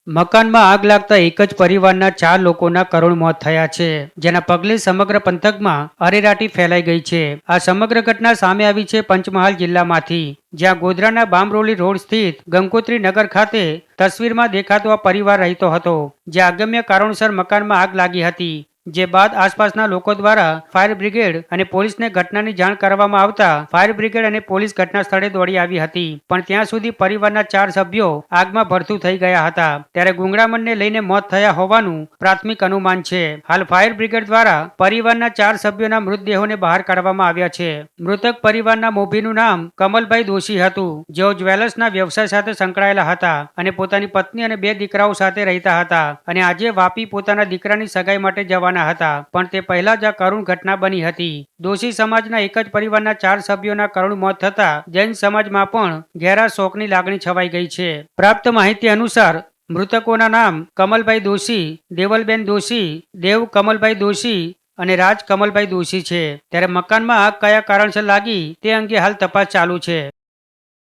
મકાનમાં આગ લાગતા એક જ પરિવારના 4 લોકોના કરુણ મોત થયા છે, જેના પગલે સમગ્ર પંથકમાં અરેરાટી ફેલાઈ ગઈ છે. આ સમગ્ર ઘટના સામે આવી છે પંચમહાલ જિલ્લામાંથી, જ્યાં ગોધરાના બામરોલી રોડ સ્થિત ગંગોત્રી નગર ખાતે તસવીરમાં દેખાતો આ પરિવાર રહેતો હતો, જે અગમ્ય કારણોસર મકાનમાં આગ લાગી હતી. જે બાદ આસપાસના લોકો દ્વારા ફાયર બ્રિગેડ અને પોલીસને ઘટનાની જાણ કરવામાં આવતા ફાયર બ્રિગેડ અને પોલીસ ઘટના સ્થળે દોડી આવી હતી, પણ ત્યાં સુધી પરિવારના 4 સભ્યો આગમાં ભડથું થઈ ગયા હતા. ત્યારે ગુંગળામણને લઈને મોત થયા હોવાનું પ્રાથમિક અનુમાન છે. હાલ ફાયર બ્રિગેડ દ્વારા પરિવારના 4 સભ્યોના મૃતદેહોને બહાર કાઢવામાં આવ્યા છે. મૃતક પરિવારના મોભીનું નામ કમલભાઈ દોશી હતું, જેઓ જ્વેલર્સના વ્યવસાય સાથે સંકળાયેલા હતા અને પોતાની પત્ની અને 2 દીકરાઓ સાથે રહેતા હતા, અને આજે વાપી પોતાના દીકરાની સગાઈ માટે જવાના હતા, પણ તે પહેલા જ આ કરુણ ઘટના બની હતી. દોશી સમાજના એક જ પરિવારના 4 સભ્યોના કરુણ મોત થતા જૈન સમાજમાં પણ ઘેરા શોકની લાગણી છવાઈ ગઈ છે. પ્રાપ્ત માહિતી અનુસાર મૃતકોના નામ કમલભાઈ દોશી, દેવલબેન દોશી, દેવ કમલભાઈ દોશી અને રાજ કમલભાઈ દોશી છે. ત્યારે મકાનમાં આગ કયા કારણસર લાગી તે અંગે હાલ તપાસ ચાલુ છે.